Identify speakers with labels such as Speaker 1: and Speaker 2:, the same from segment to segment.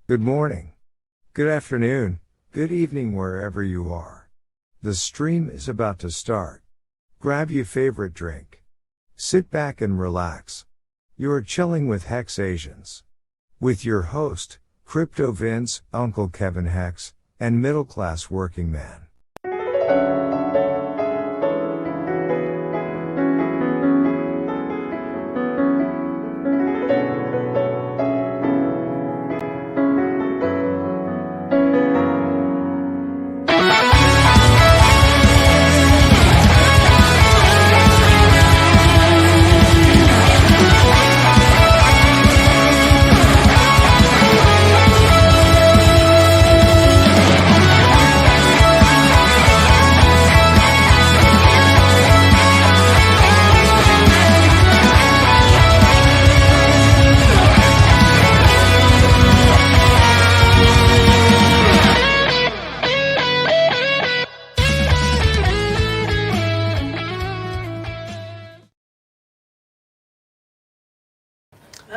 Speaker 1: Good morning. Good afternoon. Good evening wherever you are. The stream is about to start. Grab your favorite drink. Sit back and relax. You're chilling with Hexations. With your host, Crypto Vince, Uncle Kevin Hex, and Middle Class Working Man.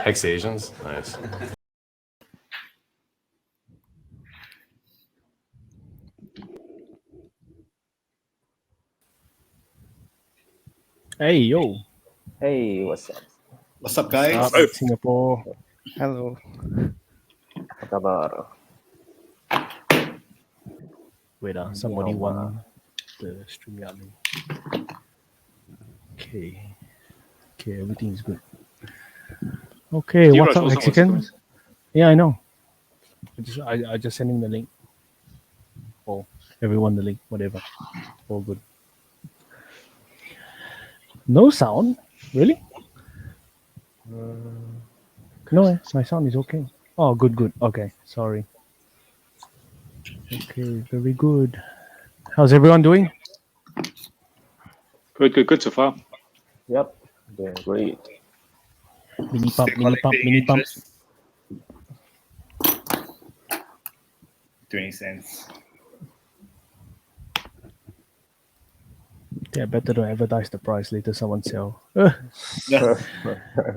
Speaker 2: Hexations, nice.
Speaker 3: Hey, yo.
Speaker 4: Hey, what's up?
Speaker 5: What's up, guys?
Speaker 3: Singapore. Hello.
Speaker 4: Apa kabar?
Speaker 3: Wait, somebody won the stream yard link. Okay, everything is good. Okay, what's up, Mexicans? Yeah, I know. I just sending the link. Oh, everyone the link, whatever. All good. No sound? Really? No, my sound is okay. Oh, good. Okay, sorry. Okay, very good. How's everyone doing?
Speaker 5: Good so far.
Speaker 4: Yep, doing great.
Speaker 3: Mini pump.
Speaker 5: 20 cents.
Speaker 3: Yeah, better don't advertise the price later. Someone sell.
Speaker 5: Yeah.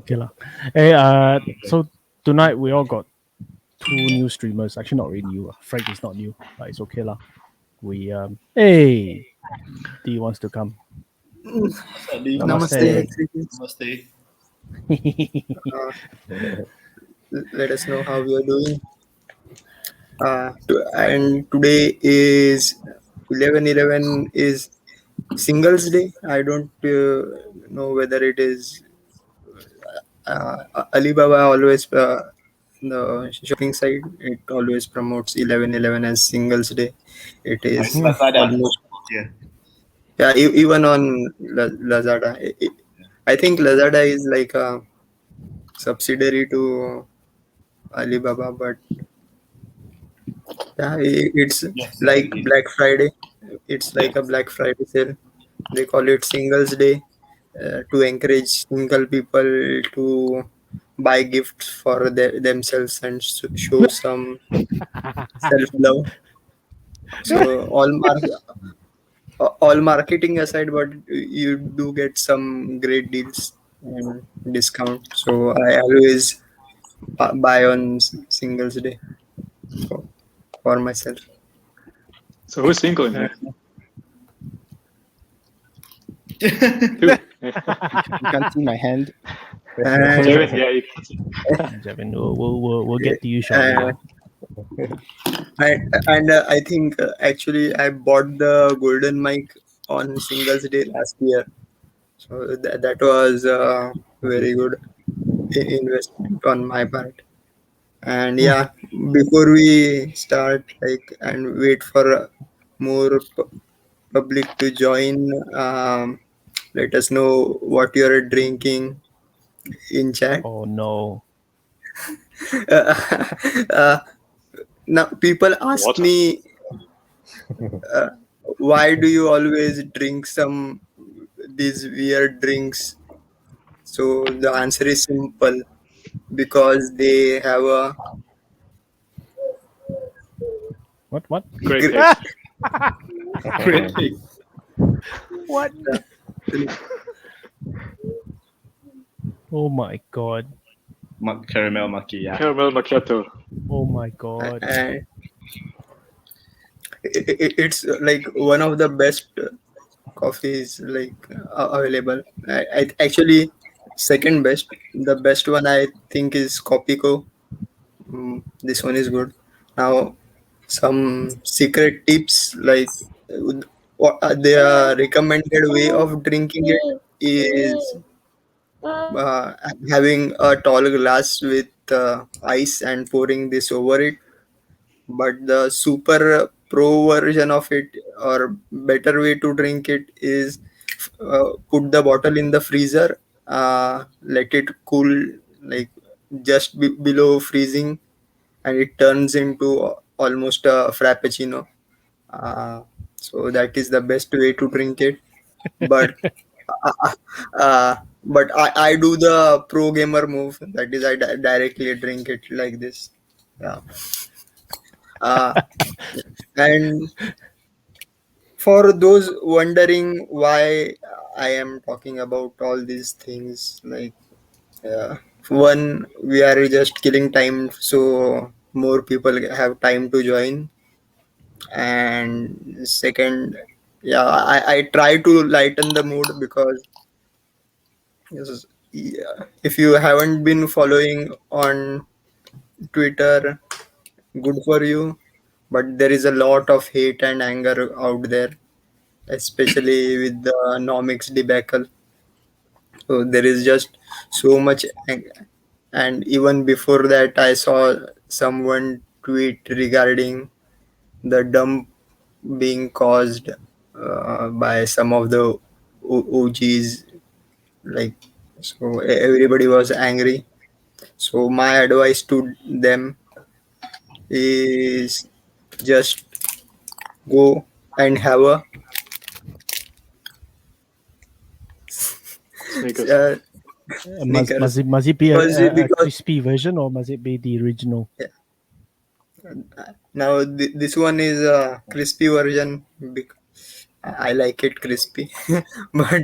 Speaker 3: Okay lah. Hey, so tonight we all got 2 new streamers. Actually, not really new. Frank is not new, but it's okay lah. We hey, D wants to come.
Speaker 6: Namaste.
Speaker 5: Namaste.
Speaker 6: Let us know how we are doing. And today is 11/11 is Singles Day. I don't know whether it is Alibaba always the shopping site. It always promotes 11/11 as Singles Day. It is almost yeah. Even on Lazada, I think Lazada is like a subsidiary to Alibaba, but yeah, it's like Black Friday. It's like a Black Friday sale. They call it Singles Day to encourage single people to buy gifts for themselves and show some self-love. So all marketing aside, but you do get some great deals and discount. So I always buy on Singles Day for myself.
Speaker 5: So who's single in here?
Speaker 7: You can't see my hand.
Speaker 5: Kevin, yeah, you can see.
Speaker 3: Javin, we'll get to you shortly.
Speaker 6: I think actually I bought the golden mic on Singles Day last year, so that was a very good investment on my part. And yeah, before we start and wait for more public to join, let us know what you're drinking in chat.
Speaker 3: Oh no.
Speaker 6: Now people ask
Speaker 5: Water.
Speaker 6: me, why do you always drink these weird drinks? So the answer is simple, because they have a
Speaker 3: What?
Speaker 5: Great
Speaker 6: Great.
Speaker 5: pick. Great pick.
Speaker 3: What? Oh my god.
Speaker 7: Caramel macchiato.
Speaker 5: Caramel macchiato.
Speaker 3: Oh my god.
Speaker 6: and it's like one of the best coffees like available. Actually, second best. The best one I think is Copico. This one is good. Now, some secret tips like what their recommended way of drinking it is uh, having a tall glass with ice and pouring this over it. But the super pro version of it or better way to drink it is put the bottle in the freezer, let it cool like just below freezing, and it turns into almost a frappuccino. uh, so that is the best way to drink it. But uh, I do the pro gamer move, that is I directly drink it like this. Yeah. uh, and for those wondering why I am talking about all these things, like one, we are just killing time so more people have time to join, and second, yeah, I try to lighten the mood because yes, yeah, if you haven't been following on Twitter, good for you, but there is a lot of hate and anger out there, especially with the Nomics debacle. So there is just so much, and even before that, I saw someone tweet regarding the dump being caused by some of the OGs. Like, so everybody was angry. So my advice to them is just go and have a
Speaker 5: Sneakers.
Speaker 6: Snickers.
Speaker 3: Must it be a
Speaker 6: Because
Speaker 3: crispy version or must it be the original?
Speaker 6: now this one is a crispy version. I like it crispy, but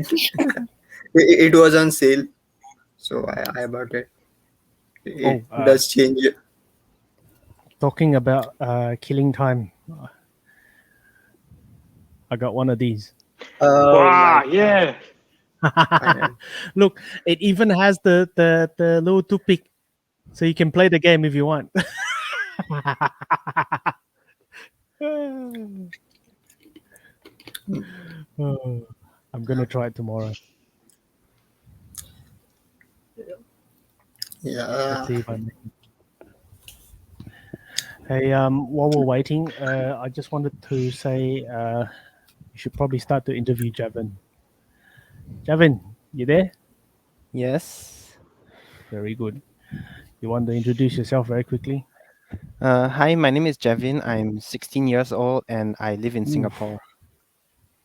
Speaker 6: it was on sale, so I bought it. It
Speaker 3: Oh,
Speaker 6: does change it.
Speaker 3: talking about killing time. I got one of these.
Speaker 6: Oh my
Speaker 5: Wow, yeah.
Speaker 6: God.
Speaker 3: Look, it even has the little toothpick, so you can play the game if you want. Oh, I'm gonna try it tomorrow.
Speaker 6: Yeah.
Speaker 3: Let's see if I make it. Hey, while we're waiting, I just wanted to say you should probably start to interview Javin. Javin, you there?
Speaker 7: Yes.
Speaker 3: Very good. You want to introduce yourself very quickly?
Speaker 7: Hi, my name is Javin. I'm 16 years old and I live in
Speaker 3: Oof.
Speaker 7: Singapore.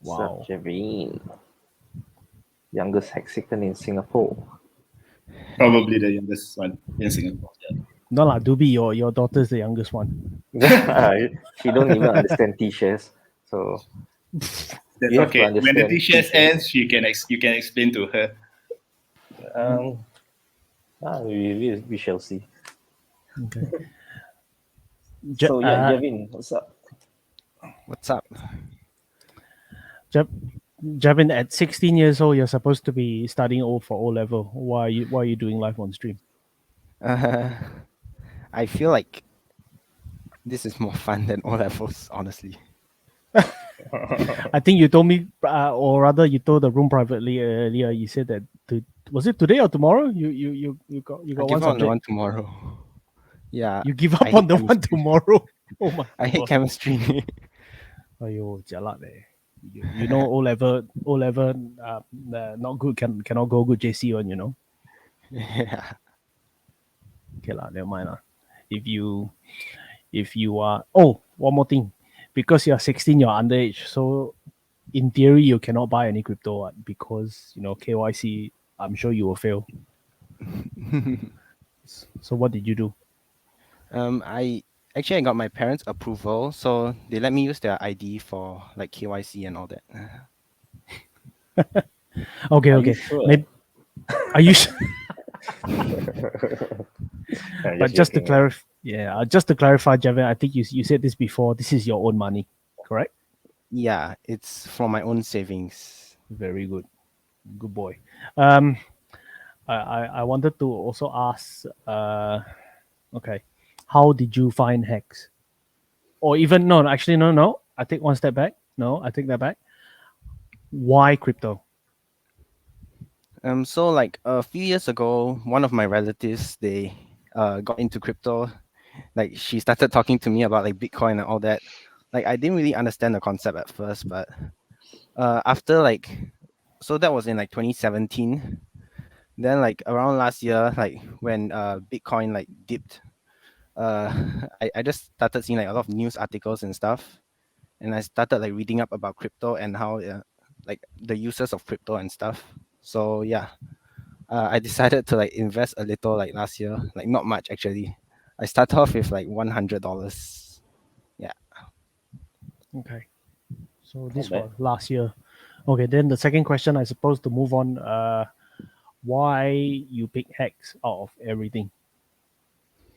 Speaker 3: Wow.
Speaker 4: Javeen, youngest Hexagon in Singapore.
Speaker 5: Probably the youngest one in Singapore. Yeah.
Speaker 3: No lah, Doobie, your daughter's the youngest one.
Speaker 4: She don't even understand T-shares, so
Speaker 5: That's
Speaker 4: you have to
Speaker 5: okay. When the
Speaker 4: understand
Speaker 5: T-shares
Speaker 4: T-shares.
Speaker 5: ends, you can explain to her.
Speaker 4: We shall see.
Speaker 3: Okay.
Speaker 4: So yeah, Javin, what's up?
Speaker 7: What's up?
Speaker 3: Javin, at 16 years old, you're supposed to be studying for O level. Why are you doing live on stream?
Speaker 7: I feel like this is more fun than O levels, honestly.
Speaker 3: I think you told me, or rather, you told the room privately earlier. You said that was it today or tomorrow? You got
Speaker 7: I
Speaker 3: one
Speaker 7: give up on the
Speaker 3: subject.
Speaker 7: one tomorrow. Yeah.
Speaker 3: You give up
Speaker 7: I
Speaker 3: on
Speaker 7: hate
Speaker 3: the one
Speaker 7: chemistry.
Speaker 3: tomorrow. Oh my!
Speaker 7: I hate
Speaker 3: God.
Speaker 7: chemistry.
Speaker 3: Ayo, jialat eh. You know O level, not good. Cannot go good JC on. You know.
Speaker 7: Yeah.
Speaker 3: Okay lah, never mind lah. If you are one more thing, because you're 16, you're underage. So in theory, you cannot buy any crypto because KYC. I'm sure you will fail. So what did you do?
Speaker 7: I got my parents' approval, so they let me use their ID for like KYC and all that.
Speaker 3: Okay,
Speaker 4: Are
Speaker 3: okay.
Speaker 4: you sure?
Speaker 3: Are you sure?
Speaker 4: I'm
Speaker 3: But just to
Speaker 4: joking.
Speaker 3: clarify, Yeah, just to clarify, Javed, I think you said this before. This is your own money, correct?
Speaker 7: Yeah, it's from my own savings.
Speaker 3: Very good, good boy. I wanted to also ask. Okay, how did you find Hex? Or even no, actually no. I take one step back. No, I take that back. Why crypto?
Speaker 7: So like a few years ago, one of my relatives, they got into crypto. Like she started talking to me about like Bitcoin and all that. Like I didn't really understand the concept at first, but after like, so that was in like 2017. Then like around last year, like when Bitcoin like dipped, uh I just started seeing like a lot of news articles and stuff, and I started like reading up about crypto and how like the uses of crypto and stuff. So yeah, I decided to like invest a little like last year, like not much actually. I started off with like $100. Yeah.
Speaker 3: Okay, so
Speaker 5: Not
Speaker 3: this
Speaker 5: bad.
Speaker 3: was last year. Okay, then the second question, I suppose, to move on. Why you pick Hex out of everything?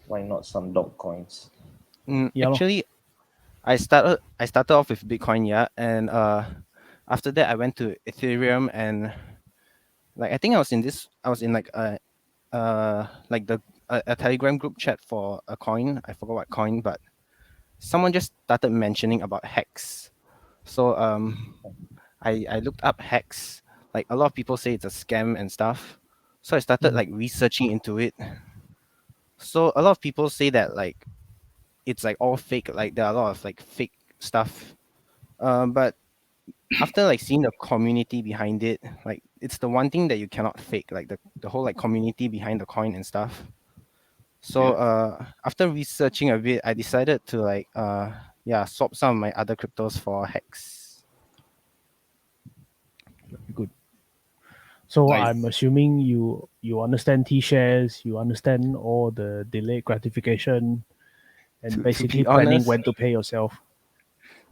Speaker 4: Why not some dog coins?
Speaker 3: Yeah, lor.
Speaker 7: Actually, I started off with Bitcoin, yeah, and after that I went to Ethereum, and like I think I was in like a Telegram group chat for a coin. I forgot what coin, but someone just started mentioning about Hex. So I looked up Hex. Like a lot of people say it's a scam and stuff. So I started like researching into it. So a lot of people say that like it's like all fake. Like there are a lot of like fake stuff. But after like seeing the community behind it, like it's the one thing that you cannot fake. Like the whole like community behind the coin and stuff. So after researching a bit, I decided to like swap some of my other cryptos for Hex.
Speaker 3: Good. So
Speaker 5: Nice.
Speaker 3: I'm assuming you understand T shares, you understand all the delayed gratification, and
Speaker 7: To
Speaker 3: basically
Speaker 7: be
Speaker 3: planning
Speaker 7: honest,
Speaker 3: when to pay yourself.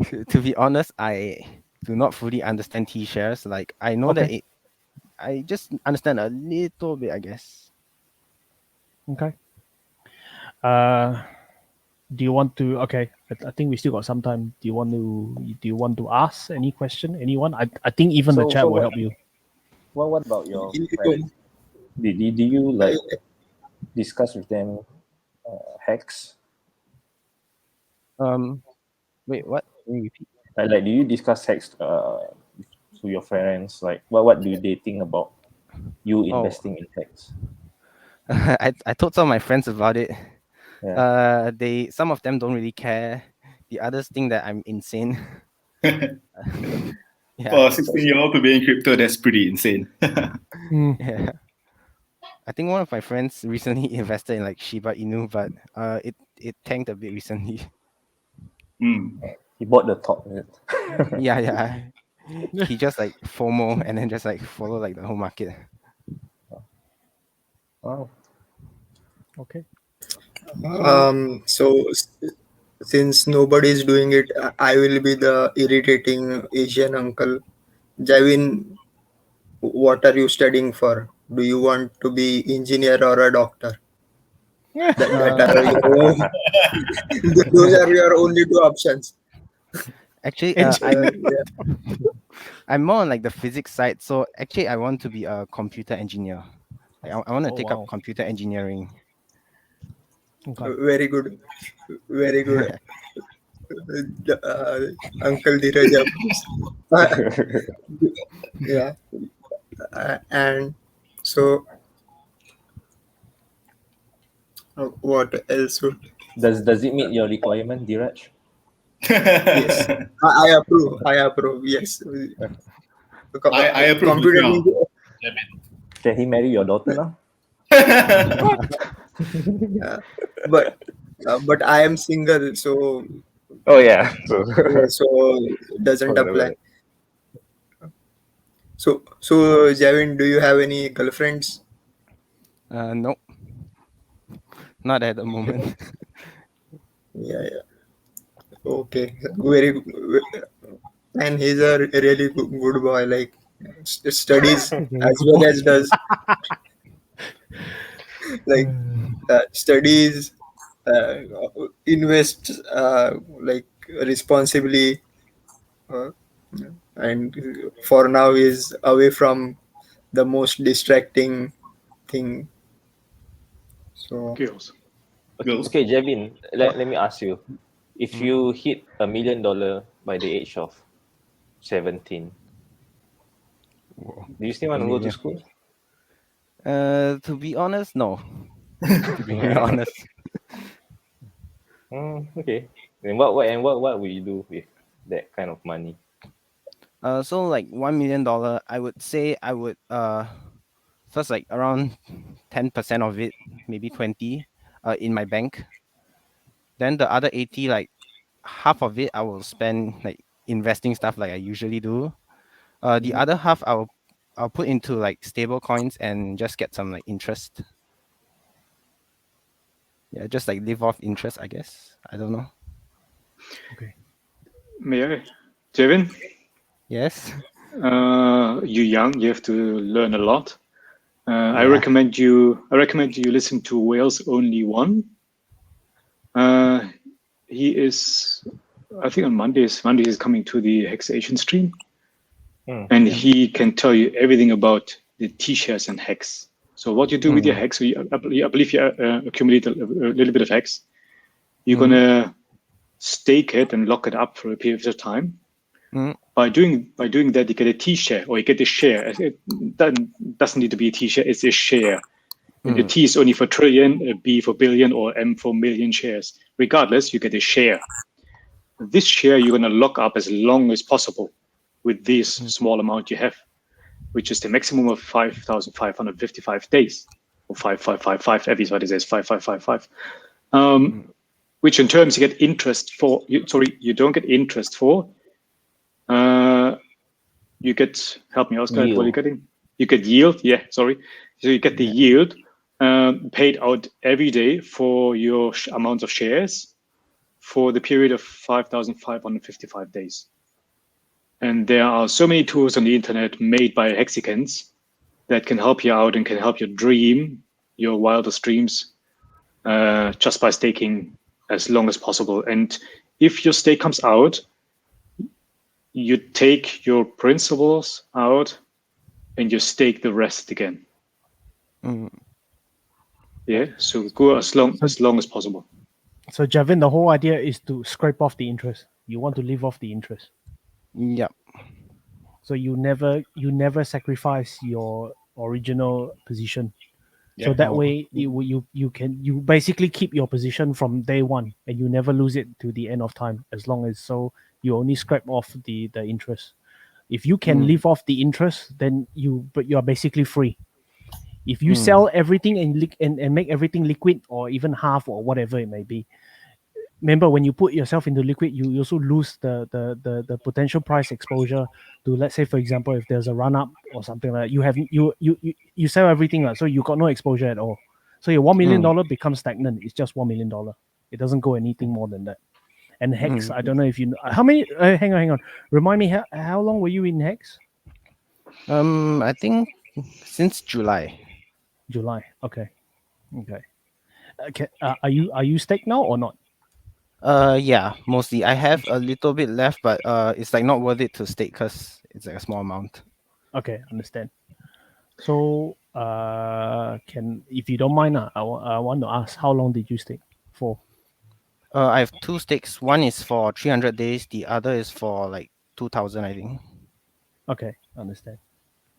Speaker 7: to be honest, I do not fully understand T shares. Like I know that
Speaker 3: Okay.
Speaker 7: I just understand a little bit, I guess.
Speaker 3: Okay. Uh, do you want to? Okay, I think we still got some time. Do you want to ask any question? Anyone? I think even the
Speaker 4: So,
Speaker 3: chat
Speaker 4: so
Speaker 3: will
Speaker 4: what?
Speaker 3: help you.
Speaker 4: What about your
Speaker 6: You
Speaker 4: friends? Did you like
Speaker 6: I-
Speaker 4: discuss with them hacks?
Speaker 7: Wait, what? Can you repeat?
Speaker 4: Like, do you discuss hacks to your friends? Like, what do they think about you
Speaker 7: Oh,
Speaker 4: investing in hacks?
Speaker 7: I told some of my friends about it.
Speaker 4: Yeah.
Speaker 7: They some of them don't really care. The others think that I'm insane. Yeah,
Speaker 5: For a 16-year-old to be in crypto, that's pretty insane.
Speaker 3: Mm.
Speaker 7: yeah. I think one of my friends recently invested in like Shiba Inu, but it tanked a bit recently.
Speaker 5: Mm.
Speaker 4: He bought the top. Is it?
Speaker 7: Yeah, yeah. He just like FOMO and then just like follow like the whole market.
Speaker 4: Wow.
Speaker 3: Okay.
Speaker 6: So since nobody is doing it, I will be the irritating Asian uncle. Javin, what are you studying for? Do you want to be engineer or a doctor? That
Speaker 7: Uh,
Speaker 6: are your own, those are your only two options.
Speaker 7: actually,
Speaker 3: Engineer.
Speaker 6: Yeah.
Speaker 7: I'm more on like the physics side. So actually, I want to be a computer engineer. Like I want to
Speaker 3: Oh
Speaker 7: take up
Speaker 3: wow.
Speaker 7: computer engineering.
Speaker 3: Okay.
Speaker 6: Very good, very good. Uh, Uncle Dheeraj, yeah. And so, what else would?
Speaker 4: Does it meet your requirement, Diraj?
Speaker 6: Yes, I approve. I approve. Yes,
Speaker 5: I approve as
Speaker 6: computer
Speaker 5: well.
Speaker 6: engineer.
Speaker 4: Can he marry your daughter now?
Speaker 6: But I am single, so
Speaker 4: Oh yeah. So
Speaker 6: so doesn't
Speaker 4: forgot about
Speaker 6: apply.
Speaker 4: it.
Speaker 6: So Javin, do you have any girlfriends?
Speaker 7: Nope, not at the moment.
Speaker 6: Yeah, yeah. Okay, very good. And he's a really good boy. Like studies
Speaker 3: Very
Speaker 6: as
Speaker 3: good
Speaker 6: well
Speaker 3: boy.
Speaker 6: as does like studies. invest like responsibly, uh, and for now is away from the most distracting thing. So
Speaker 8: Girls.
Speaker 5: Girls.
Speaker 4: Okay, Javin, let me ask you. If you hit $1 million by the age of 17,
Speaker 7: Whoa.
Speaker 4: do you still want to go to
Speaker 7: Million.
Speaker 4: school?
Speaker 7: To be honest, no. To be very honest.
Speaker 4: Okay. Then what will you do with that kind of money?
Speaker 7: So like $1 million, I would say I would first like around 10% of it, maybe 20, in my bank. Then the other 80, like half of it, I will spend like investing stuff like I usually do. The other half I'll put into like stable coins and just get some like interest. Yeah, just like live off interest, I guess. I don't know.
Speaker 3: Okay.
Speaker 8: May I? Javin,
Speaker 7: Yes.
Speaker 8: you're young. You have to learn a lot. I
Speaker 7: Yeah.
Speaker 8: recommend you listen to Wales Only One. He is, I think on Mondays he's coming to the Hexation stream, and he can tell you everything about the T-shares and Hex. So what you do with your Hex, I believe you accumulate a little bit of Hex. You're gonna stake it and lock it up for a period of time. By doing that, you get a T-share, or you get a share. It doesn't need to be a T-share; it's a share. And the T is only for trillion, a B for billion, or M for million shares. Regardless, you get a share. This share you're going to lock up as long as possible with this small amount you have, which is the maximum of 5,555 days, or 5555. Everybody says 5555. Which in terms you get interest for. You don't get interest for. You get, help me, Oscar. What are you getting? You get yield. Yeah, sorry. So you get the yield paid out every day for your amount of shares for the period of 5,555 days. And there are so many tools on the internet made by Hexicans that can help you out and can help you dream your wildest dreams just by staking as long as possible. And if your stake comes out, you take your principals out and you stake the rest again. Yeah, so go as long as possible.
Speaker 3: So Javin, the whole idea is to scrape off the interest. You want to live off the interest.
Speaker 7: Yeah.
Speaker 3: So you never sacrifice your original position. So that way you basically keep your position from day one, and you never lose it to the end of time, as long as so you only scrape off the interest. If you can live off the interest, then you are basically free. If you sell everything and make everything liquid, or even half, or whatever it may be, remember when you put yourself into liquid, you also lose the potential price exposure to, let's say for example, if there's a run up or something like that, you sell everything, so you got no exposure at all. So your $1 million becomes stagnant. It's just $1 million. It doesn't go anything more than that. And Hex, I don't know if you know how many. Hang on. Remind me, how long were you in Hex?
Speaker 7: I think since July.
Speaker 3: July. Okay. Are you staked now or not?
Speaker 7: Yeah, mostly. I have a little bit left, but it's like not worth it to stake because it's like a small amount.
Speaker 3: Okay, understand. So, if you don't mind, I want to ask, how long did you stake for?
Speaker 7: I have two stakes. One is for 300 days. The other is for like 2,000, I think.
Speaker 3: Okay, understand.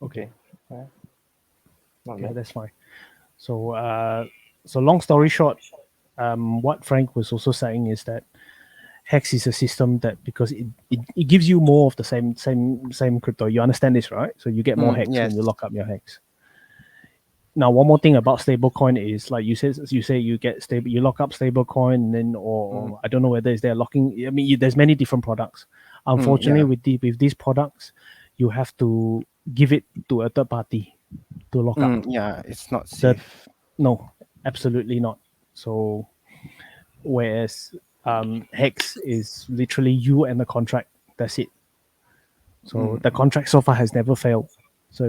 Speaker 3: Okay, that's fine. So, long story short, what Frank was also saying is that Hex is a system that, because it gives you more of the same crypto. You understand this, right? So you get more Hex when you lock up your Hex. Now, one more thing about stablecoin is, like you say you get stable, you lock up stablecoin, and then or I don't know whether it's there locking. I mean, there's many different products. Unfortunately, with these products, you have to give it to a third party to lock up.
Speaker 7: Yeah, it's not safe.
Speaker 3: No, absolutely not. So, whereas Hex is literally you and the contract. That's it. So the contract so far has never failed. So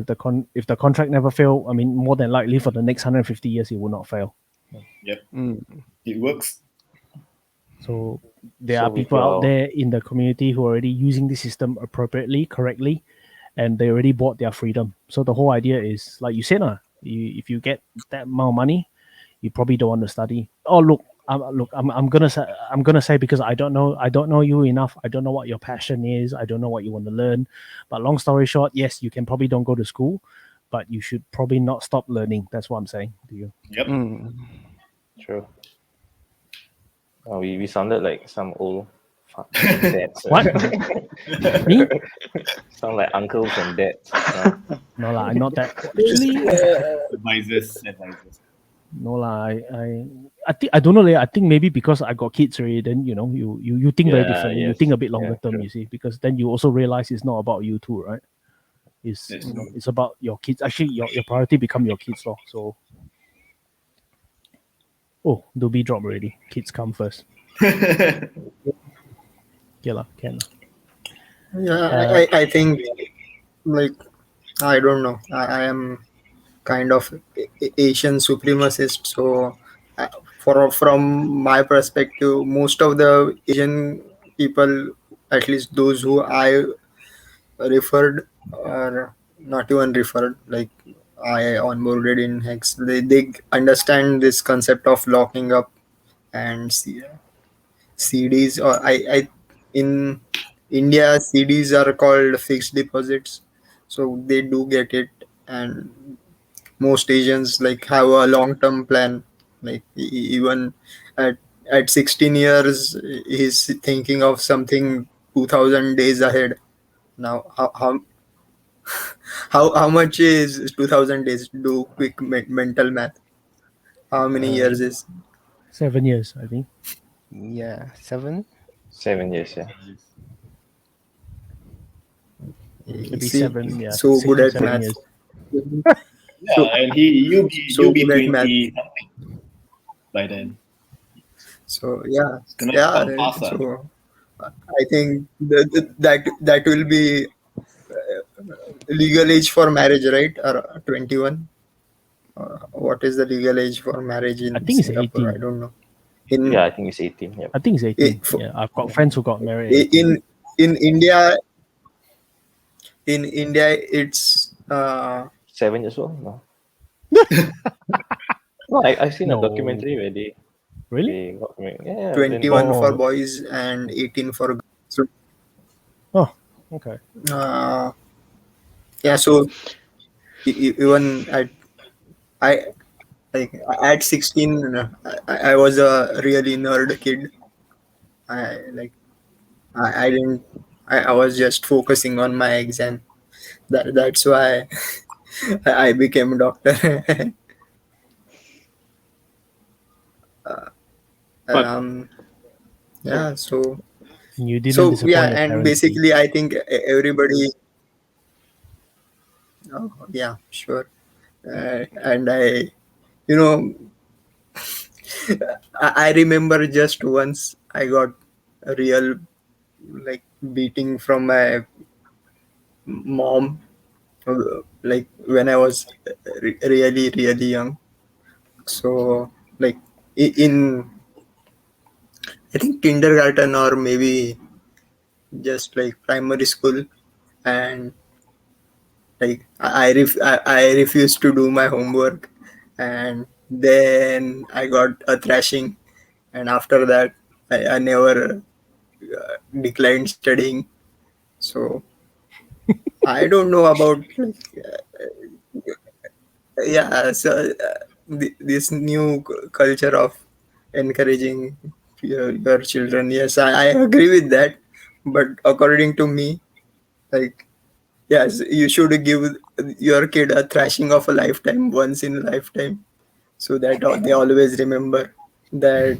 Speaker 3: if the contract never failed, I mean, more than likely for the next 150 years, it will not fail.
Speaker 5: Yep. It works
Speaker 3: So there
Speaker 4: So
Speaker 3: are
Speaker 4: with
Speaker 3: people out
Speaker 4: your-
Speaker 3: there in the community who are already using the system appropriately, correctly, and they already bought their freedom. So the whole idea is, like you said, if you get that amount of money, you probably don't want to study. Oh, I'm gonna say because I don't know you enough. I don't know what your passion is. I don't know what you want to learn. But long story short, yes, you can probably don't go to school, but you should probably not stop learning. That's what I'm saying to you.
Speaker 5: Yep.
Speaker 4: True. Oh, we sounded like some old dads.
Speaker 3: What? Me?
Speaker 4: Sound like uncles and dads.
Speaker 3: No lah, I'm not that. Actually,
Speaker 5: Advisors.
Speaker 3: no lah. I think I don't know. I think maybe because I got kids already, then you think very
Speaker 4: Yeah,
Speaker 3: differently. You
Speaker 4: yes.
Speaker 3: think a bit longer
Speaker 4: Yeah,
Speaker 3: term.
Speaker 4: true.
Speaker 3: You see, because then you also realize it's not about you too, right? It's
Speaker 5: Yes.
Speaker 3: it's about your kids. Actually, your priority become your kids, lor. So, oh, Doobie drop already. Kids come first. Yeah lah, can lah.
Speaker 6: Yeah, I think, like, I don't know. I am kind of Asian supremacist. So, from my perspective, most of the Asian people, at least those who I referred or not even referred, like I onboarded in Hex, they understand this concept of locking up and CDs. Or I in India, CDs are called fixed deposits, so they do get it. And most Asians like have a long term plan. Like even at 16 years, he's thinking of something 2000 days ahead. Now, how much is 2000 days? Do quick mental math. How many years is?
Speaker 3: 7 years, I think.
Speaker 7: Yeah, 7.
Speaker 4: 7 years, yeah.
Speaker 3: Maybe
Speaker 6: See,
Speaker 3: 7. Yeah,
Speaker 6: so
Speaker 3: 6
Speaker 6: good
Speaker 3: to
Speaker 6: at
Speaker 3: 7
Speaker 6: math.
Speaker 3: years.
Speaker 5: Yeah, and you'll
Speaker 6: So
Speaker 5: be
Speaker 6: good at math.
Speaker 5: 20 something by then.
Speaker 6: So yeah,
Speaker 5: Gonna
Speaker 6: yeah.
Speaker 5: come fast,
Speaker 6: So I think that will be legal age for marriage, right? Or 21. What is the legal age for marriage in
Speaker 3: I think it's
Speaker 6: Singapore?
Speaker 3: 18.
Speaker 6: I don't know. In
Speaker 4: Yeah, I think it's 18. Yep.
Speaker 3: I think it's 18.
Speaker 6: for-
Speaker 3: Yeah, I've got friends who got married at 18.
Speaker 6: in India, it's
Speaker 4: 7 years old? No. No, I've seen a
Speaker 3: No.
Speaker 4: documentary where they
Speaker 3: Really?
Speaker 4: got married. Yeah,
Speaker 6: 21 for
Speaker 3: Oh.
Speaker 6: boys and 18 for girls. So
Speaker 3: Oh, okay.
Speaker 6: yeah, so even I like at 16, I was a really nerd kid. I didn't. I was just focusing on my exam. That's why I became a doctor.
Speaker 8: But-
Speaker 6: Yeah. So
Speaker 3: You didn't disappoint
Speaker 6: yeah,
Speaker 3: your
Speaker 6: and
Speaker 3: parents.
Speaker 6: basically, I think everybody. Oh, yeah, sure. And you know, I remember just once I got a real like beating from my mom, like when I was really really young. So like in I think kindergarten or maybe just like primary school, and like I refused to do my homework, and then I got a thrashing, and after that I never declined studying. So I don't know about yeah. So this new culture of encouraging your children. Yes, I agree with that. But according to me, like yes, you should give your kid a thrashing of a lifetime, once in a lifetime, so that they always remember that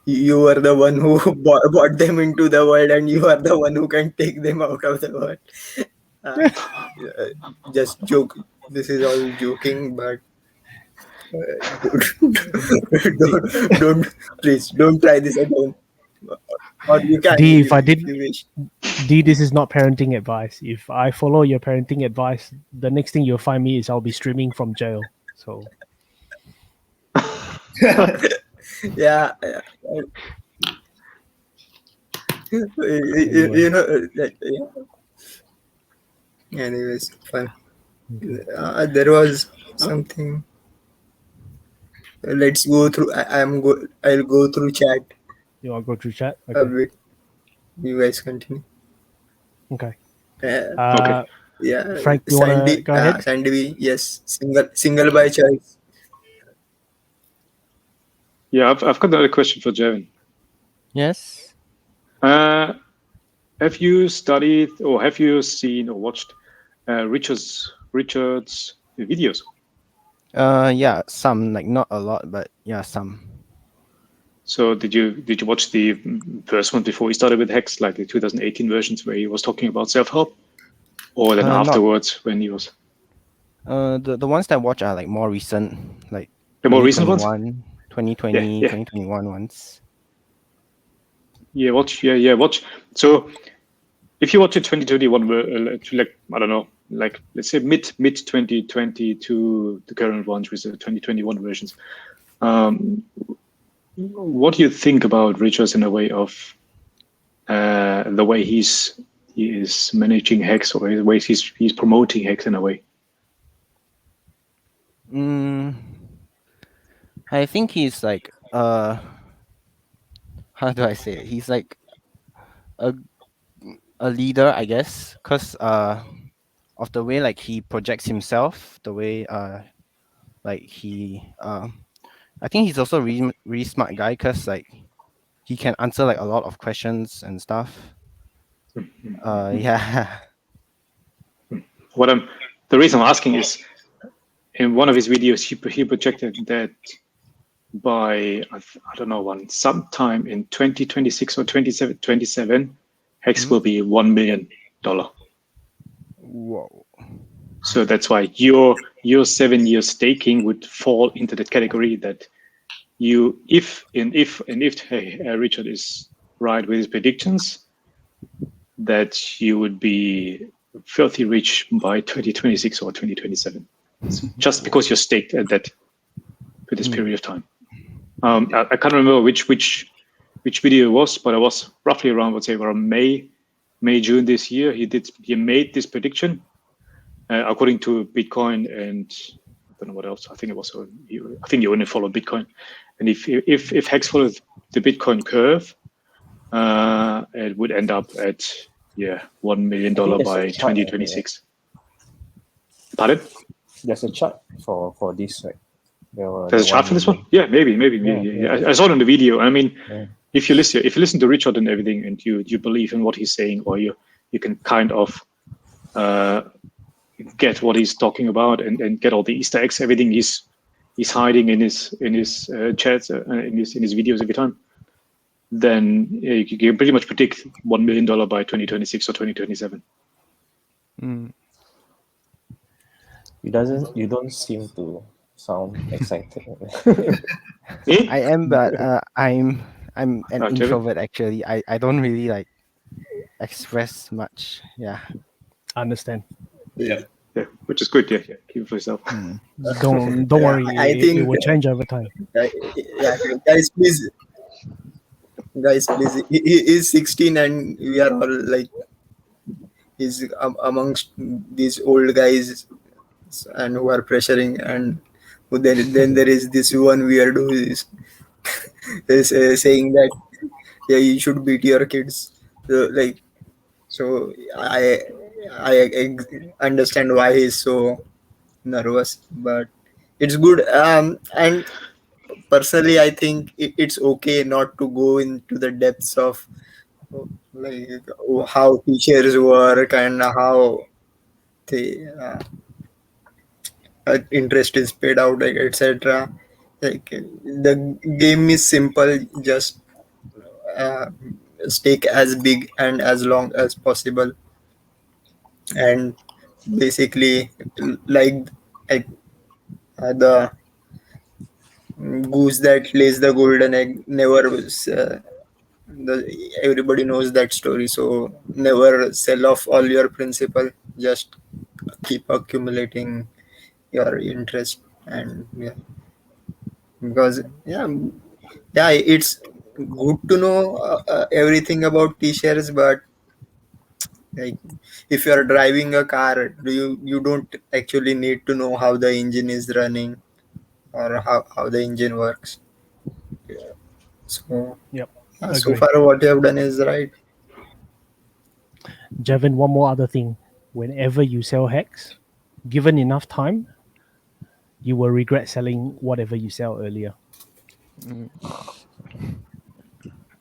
Speaker 6: you were the one who brought them into the world, and you are the one who can take them out of the world. Uh, just joke. This is all joking, but don't please don't try this at home. Or you can
Speaker 3: D, if I
Speaker 6: if
Speaker 3: did,
Speaker 6: you wish.
Speaker 3: D, this is not parenting advice. If I follow your parenting advice, the next thing you'll find me is I'll be streaming from jail. So
Speaker 6: Yeah. you know that, yeah. Anyways, fine. There was something. Let's go through. I'll go through chat
Speaker 3: You want to go through chat?
Speaker 6: a
Speaker 3: Okay.
Speaker 6: bit. You guys continue.
Speaker 3: Okay.
Speaker 8: Okay.
Speaker 6: Yeah,
Speaker 3: Frank, you want to
Speaker 6: Sandy.
Speaker 3: go ahead?
Speaker 6: Sandy, yes. Single by choice.
Speaker 8: Yeah, I've got another question for Jevin.
Speaker 7: Yes.
Speaker 8: Have you studied or have you seen or watched Richard's videos?
Speaker 7: Yeah, some, like not a lot, but yeah, some.
Speaker 8: So did you watch the first one before he started with Hex, like the 2018 versions where he was talking about self-help, or then
Speaker 7: Not-
Speaker 8: afterwards when he was
Speaker 7: The ones that I watch are like more recent, like
Speaker 8: the more recent ones?
Speaker 7: 2020,
Speaker 8: Yeah.
Speaker 7: 2021 ones.
Speaker 8: Yeah, watch. So if you watch a 2021, like I don't know, like let's say mid 2020 to the current ones with the 2021 versions, what do you think about Richards in the way of the way he is managing Hex, or the way he's promoting Hex in a way?
Speaker 7: I think he's like how do I say it? He's like a leader, I guess, because of the way like he projects himself, the way like he I think he's also really smart guy, because like he can answer like a lot of questions and stuff. Yeah.
Speaker 8: The reason I'm asking is, in one of his videos, he projected that by I don't know sometime in 2026 or 27, Hex will be $1 million.
Speaker 7: Whoa.
Speaker 8: So that's why your 7-year staking would fall into that category, that you if Richard is right with his predictions, that you would be filthy rich by 2026 or 2027, just because you're staked at that for this period of time. I can't remember which video it was, but it was roughly around, let's say, around May, June this year. He made this prediction according to Bitcoin, and I don't know what else. I think you only follow Bitcoin, and if Hex followed the Bitcoin curve, it would end up at $1 million by 2026. Pardon?
Speaker 4: There's a chart for this, right?
Speaker 8: There's a chart for this one? Yeah, maybe. Yeah. I saw it in the video. I mean, if you listen to Richard and everything, and you believe in what he's saying, or you can kind of get what he's talking about, and get all the Easter eggs, everything he's hiding in his chats, in his videos every time, then you can pretty much predict $1 million by 2026 or 2027.
Speaker 4: You don't seem to sound excited.
Speaker 7: I am, but I'm an
Speaker 8: Jevin?
Speaker 7: introvert actually. I don't really like express much. Yeah.
Speaker 3: I understand.
Speaker 8: Yeah, which is good. Yeah, keep it for yourself.
Speaker 3: Don't worry.
Speaker 6: I think
Speaker 3: it will change over time.
Speaker 6: Guys, please. He is 16, and we are all like, he's amongst these old guys, and who are pressuring, and then there is this one weirdo who is saying that you should beat your kids. So I understand why he's so nervous, but it's good. And personally, I think it's okay not to go into the depths of like how teachers work and how the interest is paid out, like, etc. Like, the game is simple. Just stake as big and as long as possible, and basically, like the goose that lays the golden egg never was. Everybody knows that story. So never sell off all your principal. Just keep accumulating your interest, and because it's good to know everything about T-shares, but like if you are driving a car, you don't actually need to know how the engine is running or how the engine works. Yeah. So
Speaker 3: Yep.
Speaker 6: so
Speaker 3: Agree.
Speaker 6: far what you have done is right.
Speaker 3: Jevin, one more other thing. Whenever you sell Hex, given enough time, you will regret selling whatever you sell earlier.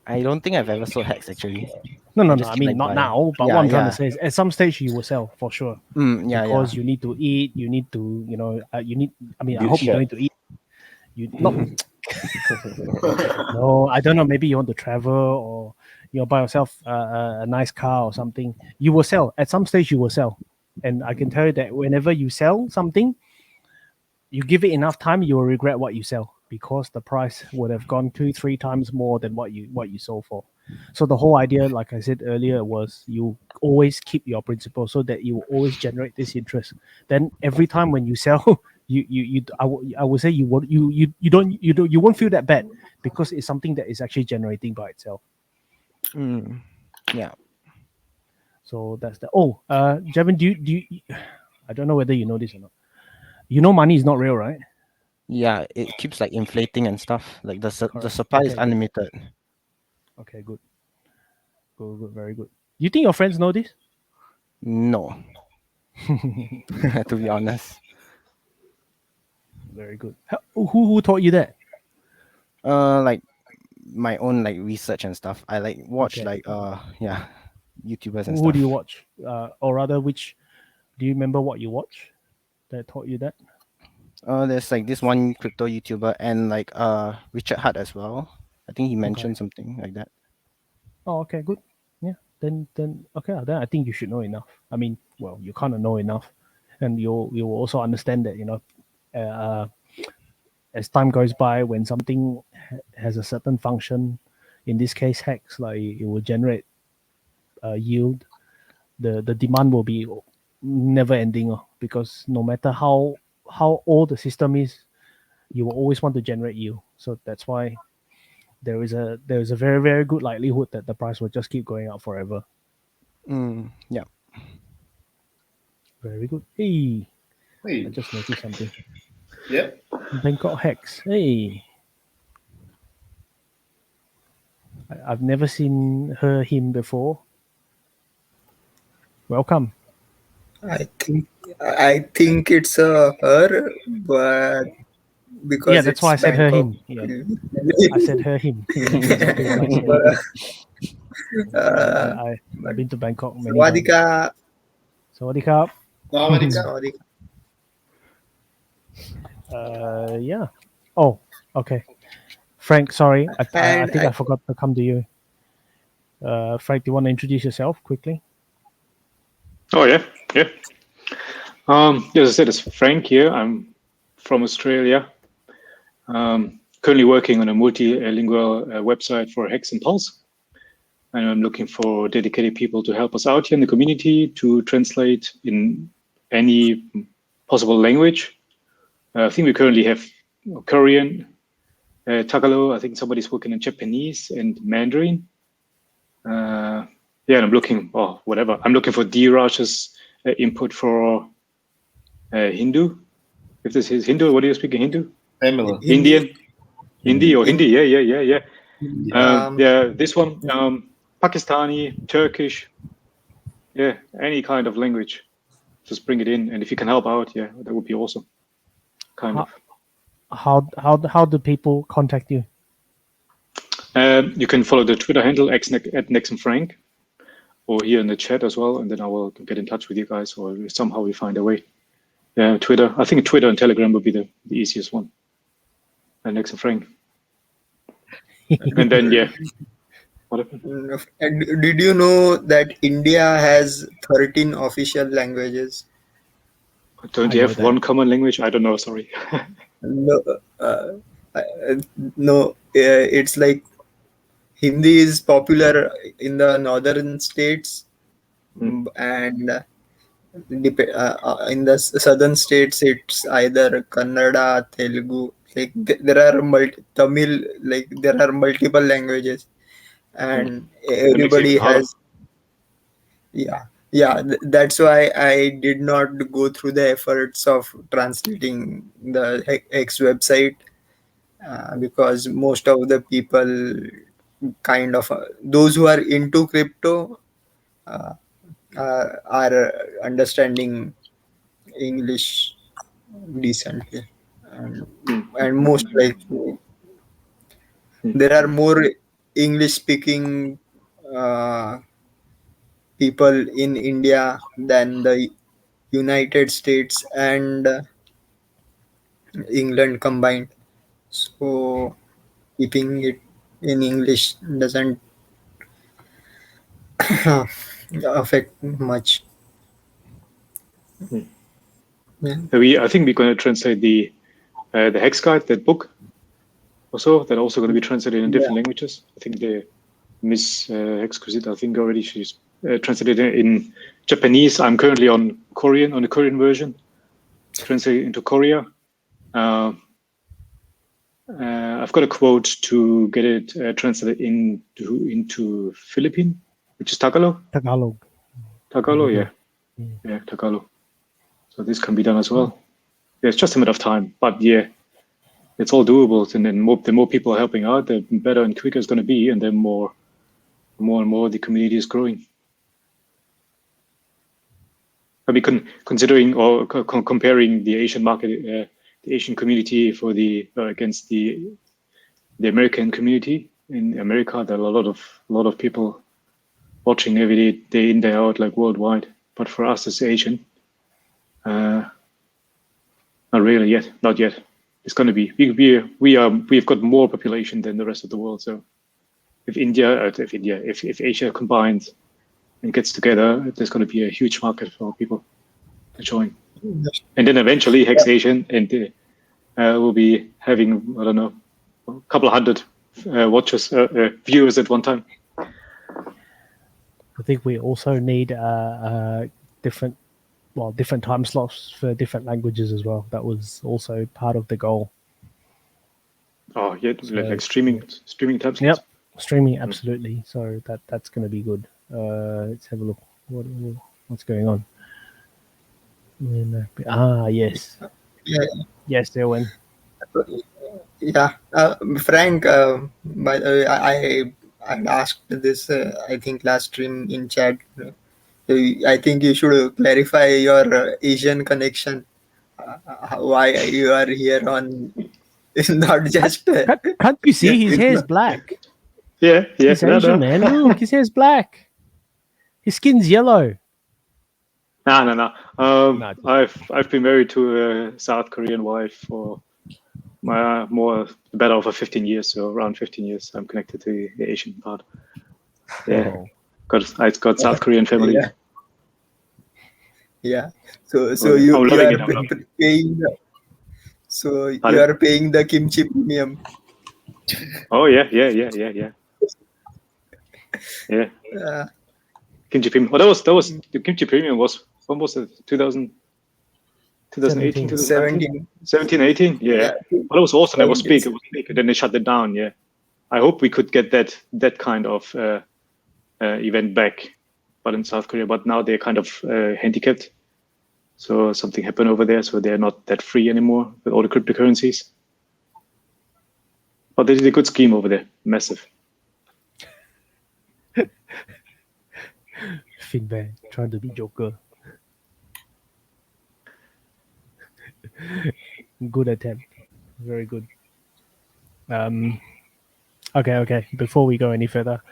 Speaker 7: I don't think I've ever sold Hex actually.
Speaker 3: No.
Speaker 7: I
Speaker 3: I
Speaker 7: just keep,
Speaker 3: mean,
Speaker 7: like,
Speaker 3: not
Speaker 7: buying.
Speaker 3: now. But
Speaker 7: Yeah,
Speaker 3: what I'm trying
Speaker 7: yeah.
Speaker 3: to say is, at some stage, you will sell for sure.
Speaker 7: Yeah,
Speaker 3: Because
Speaker 7: yeah.
Speaker 3: you need to eat. You need to, you need. I mean, I
Speaker 4: Build
Speaker 3: hope you don't
Speaker 4: share.
Speaker 3: need to eat. You not. No, I don't know. Maybe you want to travel or buy yourself a nice car or something. You will sell at some stage. You will sell, and I can tell you that whenever you sell something, you give it enough time, you will regret what you sell because the price would have gone 2-3 times more than what you sold for. So the whole idea, like I said earlier, was you always keep your principal so that you will always generate this interest. Then every time when you sell, I would say you won't feel that bad because it's something that is actually generating by itself.
Speaker 7: Yeah.
Speaker 3: So that's the. Jevin, do you I don't know whether you know this or not. You know money is not real, right?
Speaker 7: Yeah, it keeps like inflating and stuff. Like the
Speaker 3: Correct.
Speaker 7: supply is
Speaker 3: Okay, good.
Speaker 7: unlimited.
Speaker 3: Okay, good. Good, very good. You think your friends know this?
Speaker 7: No. To be honest.
Speaker 3: Very good. Who taught you that?
Speaker 7: Like my own like research and stuff. I like watch
Speaker 3: Okay.
Speaker 7: like yeah, YouTubers and
Speaker 3: Who do you
Speaker 7: stuff.
Speaker 3: watch? Or rather, which do you remember what you watch that taught you that?
Speaker 7: There's like this one crypto YouTuber and like Richard Hart as well. I think he
Speaker 3: Okay.
Speaker 7: mentioned something like that.
Speaker 3: Oh, okay, good. Yeah. Then okay. Then I think you should know enough. I mean, well, you kind of know enough, and you will also understand that as time goes by, when something has a certain function, in this case hex, like it will generate yield, the demand will be never ending, because no matter how old the system is, you will always want to generate yield. So that's why there is a very, very good likelihood that the price will just keep going up forever.
Speaker 7: Yeah.
Speaker 3: Very good. Hey, I
Speaker 5: Hey,
Speaker 3: just noticed something.
Speaker 5: yeah.
Speaker 3: Bangkok Hex. Hey, I've never seen him before. Welcome.
Speaker 6: I think it's a her, but
Speaker 3: Yeah,
Speaker 6: because
Speaker 3: that's why
Speaker 6: it's
Speaker 3: I said her
Speaker 6: Bangkok.
Speaker 3: him. Yeah, I said her him. That's why I said him.
Speaker 6: uh,
Speaker 3: I've been to Bangkok many times.
Speaker 6: Sawadika.
Speaker 3: Sawadee krap.
Speaker 6: Sawadika.
Speaker 3: Yeah. Oh, okay. Frank, sorry. I
Speaker 6: And
Speaker 3: think I forgot to come to you. Frank, do you want to introduce yourself quickly?
Speaker 8: Oh yeah, yeah. As I said, it's Frank here. I'm from Australia. Currently working on a multilingual website for Hex and Pulse, and I'm looking for dedicated people to help us out here in the community to translate in any possible language. I think we currently have Korean, Tagalog. I think somebody's working in Japanese and Mandarin. Yeah, and I'm looking, whatever. I'm looking for Dheeraj's input for Hindu. If this is Hindu, what are you speaking Hindu?
Speaker 5: Pamela.
Speaker 8: Indian? Hindi or Hindi?
Speaker 6: Hindi.
Speaker 8: Yeah. Yeah, this one, Pakistani, Turkish, yeah, any kind of language. Just bring it in, and if you can help out, yeah, that would be awesome.
Speaker 3: How do people contact you?
Speaker 8: You can follow the Twitter handle at NexonFrank, or here in the chat as well, and then I will get in touch with you guys, or somehow we find a way. Yeah, Twitter. I think Twitter and Telegram would be the easiest one. And NexonFrank. And then yeah.
Speaker 6: And did you know that India has 13 official languages?
Speaker 8: Don't you have one common language? I don't know. Sorry.
Speaker 6: No, no. It's like Hindi is popular in the northern states, and in the southern states it's either Kannada, Telugu, like there are Tamil, like there are multiple languages, and everybody has. That's why I did not go through the efforts of translating the Hex website, because most of the people kind of those who are into crypto uh, are understanding English decently, and most likely there are more English speaking uh, people in India than the United States and England combined. So keeping it in English doesn't affect much.
Speaker 8: I think we're going to translate the Hex Guide, that book, also. That also going to be translated in different languages. I think the Miss Exquisite, I think already she's translated in Japanese. I'm currently on Korean, on the Korean version, translated into Korea. I've got a quote to get it translated into Philippine, which is Tagalog.
Speaker 3: Tagalog,
Speaker 8: yeah, Tagalog. So this can be done as well. Yeah, it's just a matter of time, but yeah, it's all doable. And then the more people are helping out, the better and quicker it's going to be, and then more and more the community is growing. I mean, considering or comparing the Asian market, the Asian community for against the American community in America, there are a lot of people watching every day in, day out, like worldwide. But for us as Asian, not really yet, not yet. It's going to be. We've got more population than the rest of the world. So if Asia combines and gets together, there's going to be a huge market for people to join. And then eventually Hexation and will be having, I don't know, a couple of hundred viewers at one time.
Speaker 3: I think we also need different time slots for different languages as well. That was also part of the goal.
Speaker 8: Oh yeah, so, like streaming time slots.
Speaker 3: Yep, streaming, absolutely. So that's going to be good. Let's have a look. What's going on? Yes.
Speaker 6: Yeah.
Speaker 3: Yes, Erwin.
Speaker 6: Yeah, Frank. By the way, I asked this. I think last stream in chat. I think you should clarify your Asian connection. Why you are here on? It's not just.
Speaker 3: Can't you see his hair is black?
Speaker 8: Yeah.
Speaker 3: He's Asian, man. Look, his hair is black. His skin's yellow.
Speaker 8: No. I've been married to a South Korean wife for better over 15 years, so around 15 years. I'm connected to the Asian part. Yeah, I've got South Korean family.
Speaker 6: Yeah. So you are paying. You are paying the kimchi premium.
Speaker 8: Oh yeah. Kimchi premium. Oh, that was the kimchi premium was almost 2018, 17, 18. Yeah. Well, it was awesome. It was big. And then they shut it down. Yeah. I hope we could get that kind of event back, but in South Korea. But now they're kind of handicapped. So something happened over there. So they're not that free anymore with all the cryptocurrencies. But they did a good scheme over there. Massive.
Speaker 3: Finbear trying to be Joker. Good attempt. Very good. Okay. Before we go any further,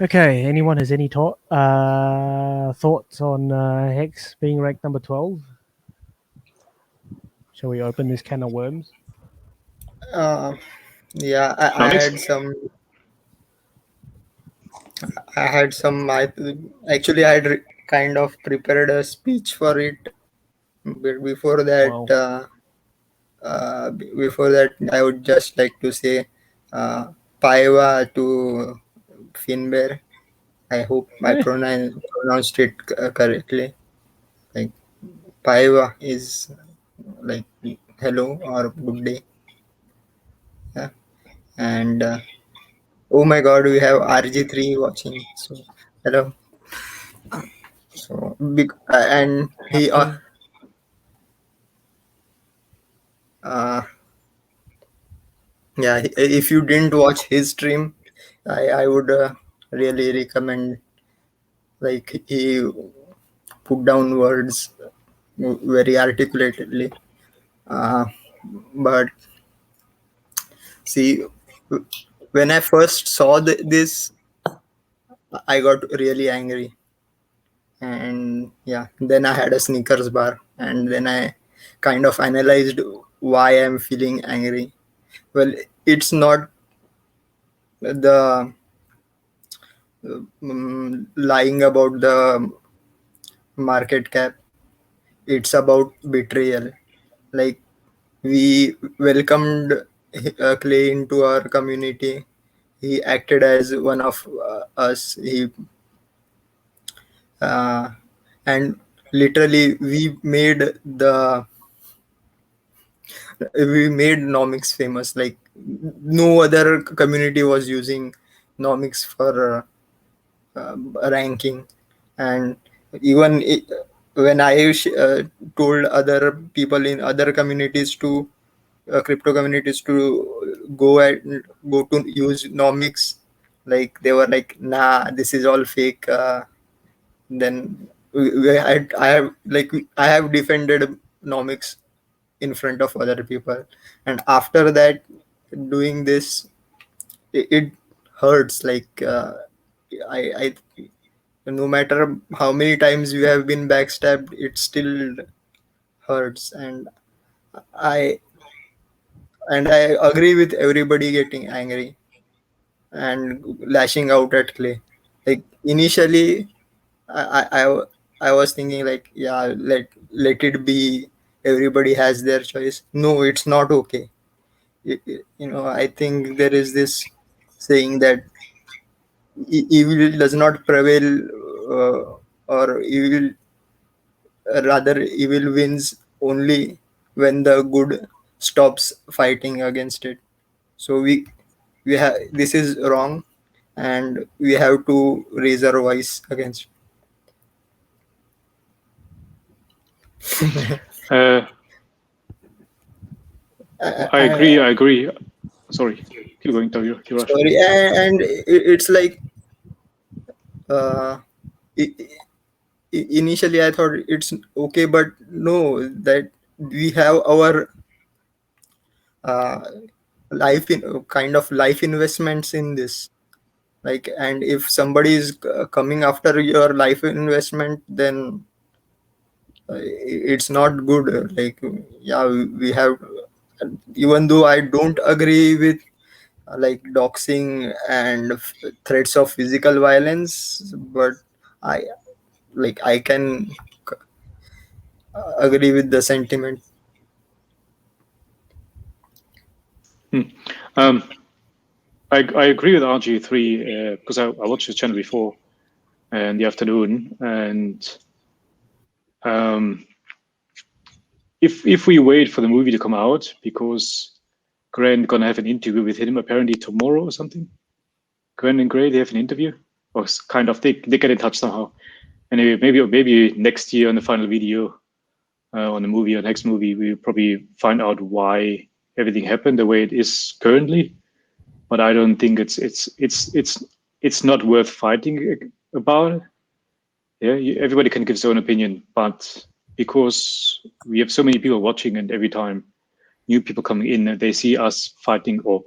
Speaker 3: okay. Anyone has any thoughts on Hex being ranked number 12? Shall we open this can of worms?
Speaker 6: Yeah, I had some. I had kind of prepared a speech for it, but before that, I would just like to say, Paiwa to Finbear. I hope I pronounced it correctly. Like Paiwa is like hello or good day. Yeah. And oh my God, we have RG3 watching. So hello. So big and he yeah. If you didn't watch his stream, I would really recommend. Like he put down words very articulately. Uh, but see, when I first saw this, I got really angry, and yeah, then I had a Snickers bar, and then I kind of analyzed why I'm feeling angry. Well, it's not the lying about the market cap, it's about betrayal. Like, we welcomed Clay into our community. He acted as one of us. Uh, and literally we made Nomics famous. Like, no other community was using Nomics for ranking. And even when I told other people in other communities to crypto communities to go to use Nomics, like they were like, nah, this is all fake. Then I have defended Nomics in front of other people, and after that, doing this, it hurts. Like, I no matter how many times you have been backstabbed, it still hurts. I I agree with everybody getting angry and lashing out at Clay. Like, initially, I was thinking like, yeah, let it be. Everybody has their choice. No, it's not okay. I think there is this saying that evil does not prevail, or evil rather evil wins only when the good stops fighting against it. So we have this is wrong, and we have to raise our voice against
Speaker 8: I agree. Sorry, keep going, Taurus.
Speaker 6: sorry. And it's like, uh, i- initially I thought it's okay, but no, that we have our uh, kind of life investments in this. Like, and if somebody is coming after your life investment, then it's not good. Like, yeah, we have, even though I don't agree with like doxing and threats of physical violence, but I I can agree with the sentiment.
Speaker 8: I agree with RG3 because I watched his channel before in the afternoon, and if we wait for the movie to come out, because Grant gonna have an interview with him apparently tomorrow or something. Grant and Gray, they have an interview, or kind of they get in touch somehow. Anyway, maybe next year on the final video on the movie, on Hex movie, we'll probably find out why everything happened the way it is currently. But I don't think it's not worth fighting about. Yeah, everybody can give his own opinion, but because we have so many people watching, and every time new people coming in, they see us fighting, or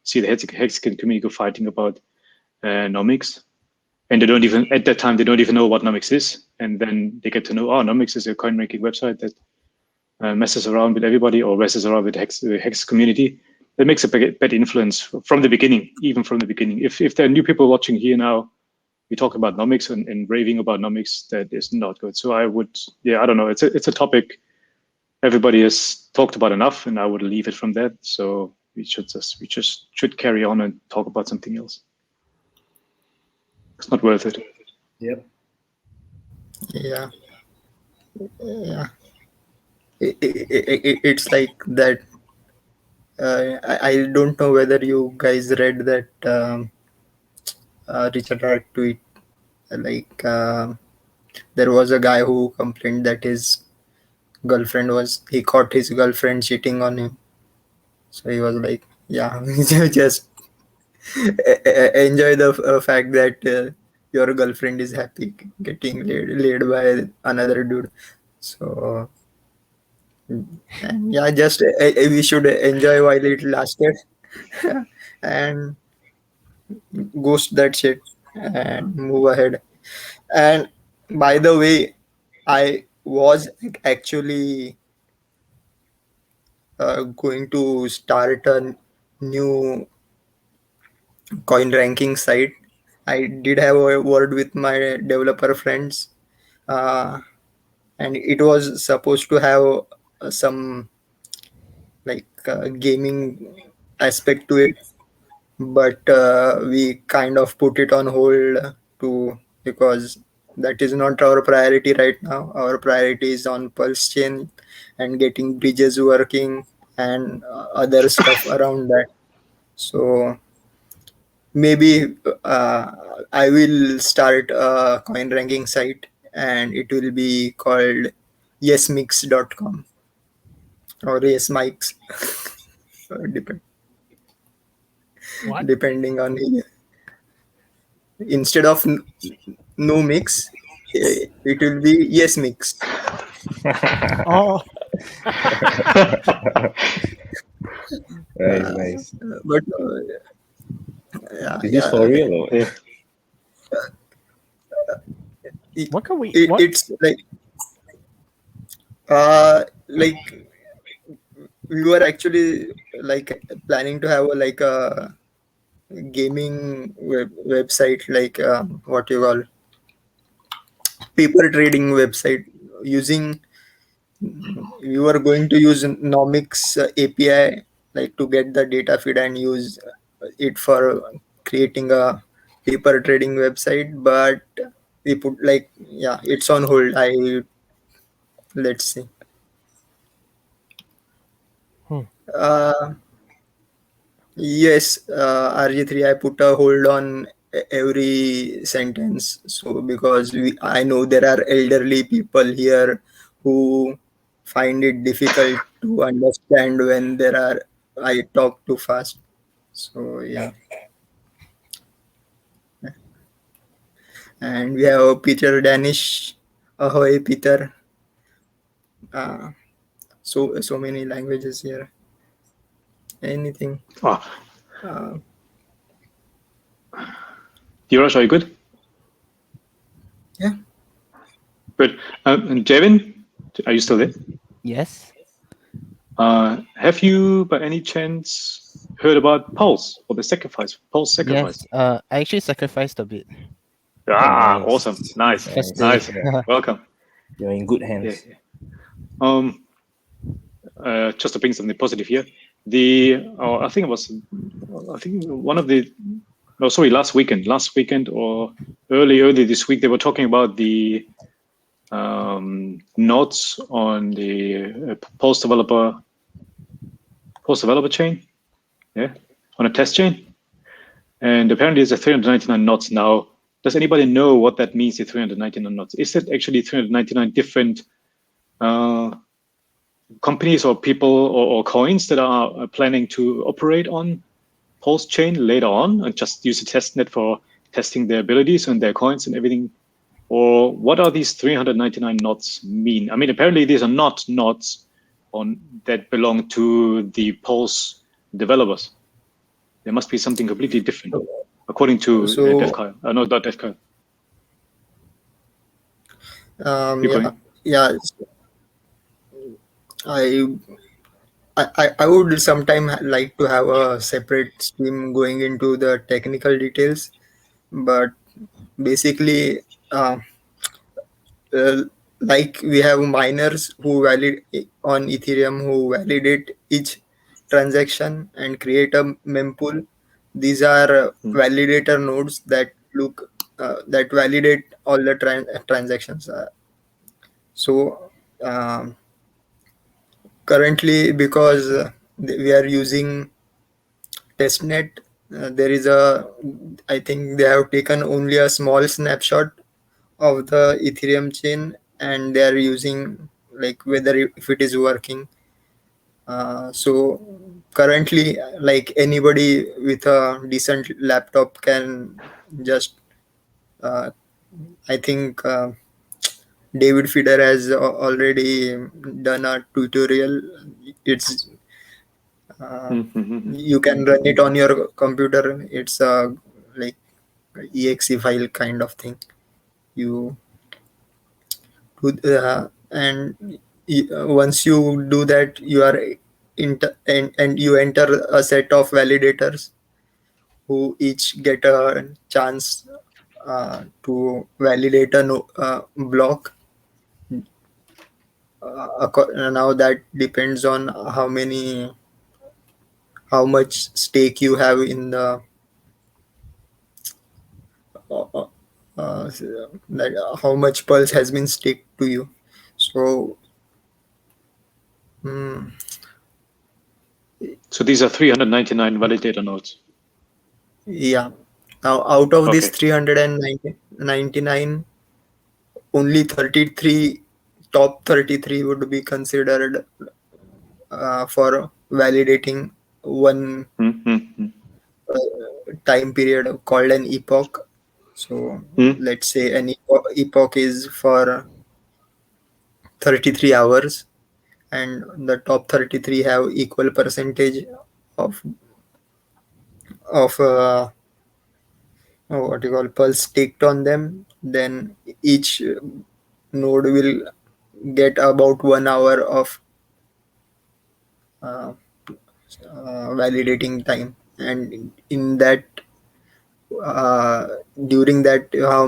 Speaker 8: see the Hexagon community fighting about Nomics, and they don't even at that time they don't even know what Nomics is, and then they get to know, Nomics is a coin making website that messes around with everybody or messes around with the Hex community. That makes a bad influence from the beginning, even from the beginning. If there are new people watching here now, we talk about Nomics and raving about Nomics, that is not good. So I would, I don't know. It's a topic everybody has talked about enough, and I would leave it from that. So we should carry on and talk about something else. It's not worth it.
Speaker 5: Yep.
Speaker 6: Yeah. it's like that. I don't know whether you guys read that Richard Hart tweet. Like there was a guy who complained that he caught his girlfriend cheating on him. So he was like, yeah, just enjoy the fact that your girlfriend is happy getting laid by another dude. So and yeah, just we should enjoy while it lasted and ghost that shit and move ahead. And by the way, I was actually going to start a new coin ranking site. I did have a word with my developer friends, uh, and it was supposed to have some like gaming aspect to it, but we kind of put it on hold to because that is not our priority right now. Our priority is on PulseChain and getting bridges working and other stuff around that. So maybe I will start a coin ranking site and it will be called yesmix.com or yesmix. Dep-
Speaker 3: What?
Speaker 6: Depending on instead of no mix, it will be yes mix.
Speaker 3: Oh,
Speaker 2: Nice.
Speaker 6: But yeah,
Speaker 2: Is this for real or?
Speaker 8: Yeah.
Speaker 3: what can we? What?
Speaker 6: it's like we were actually like planning to have a gaming website, like what you call paper trading website using. We were going to use Nomics API like to get the data feed and use it for creating a paper trading website, but we put it's on hold. Let's see. Uh, yes, RG3, I put a hold on every sentence. So because I know there are elderly people here who find it difficult to understand when I talk too fast. So yeah, and we have Peter Danish. Ahoy, Peter. Uh, so many languages here. Anything.
Speaker 8: Oh,
Speaker 6: Uh,
Speaker 8: Dheeraj, are you good?
Speaker 6: yeah.
Speaker 8: Good. And Jevin, are you still there?
Speaker 7: Yes.
Speaker 8: Have you, by any chance, heard about Pulse or the sacrifice? Pulse sacrifice.
Speaker 7: Yes. I actually sacrificed a bit.
Speaker 8: Ah,
Speaker 2: Nice.
Speaker 8: awesome. Nice.
Speaker 7: First
Speaker 8: Nice.
Speaker 7: day.
Speaker 8: Welcome.
Speaker 2: You're in good hands.
Speaker 8: Yeah. Just to bring something positive here. I think one of the, last weekend or early this week, they were talking about the nodes on the Pulse developer chain, yeah, on a test chain. And apparently it's a 399 nodes now. Does anybody know what that means, the 399 nodes? Is it actually 399 different companies or people or coins that are planning to operate on PulseChain later on and just use a testnet for testing their abilities and their coins and everything? Or what are these 399 nodes mean? I mean, apparently these are not nodes that belong to the Pulse developers. There must be something completely different, according to Def Kyle. Not Def Kyle.
Speaker 6: Yeah. I would sometime like to have a separate stream going into the technical details, but basically, like we have miners who on Ethereum who validate each transaction and create a mempool. These are validator nodes that that validate all the transactions. So. currently, because we are using testnet, there is I think they have taken only a small snapshot of the Ethereum chain, and they are using like whether if it is working. So currently, like anybody with a decent laptop can just, I think David Feeder has already done a tutorial. It's you can run it on your computer. It's a like exe file kind of thing. You and once you do that, you are and you enter a set of validators who each get a chance to validate a block. Now that depends on how much stake you have in the how much pulse has been staked to you. So
Speaker 8: So these are 399 validator nodes.
Speaker 6: yeah, now out of
Speaker 8: Okay.
Speaker 6: this 399, only 33 top 33 would be considered for validating one time period called an epoch. So let's say an epoch is for 33 hours, and the top 33 have equal percentage of what you call pulse staked on them. Then each node will get about 1 hour of validating time, and in that during that how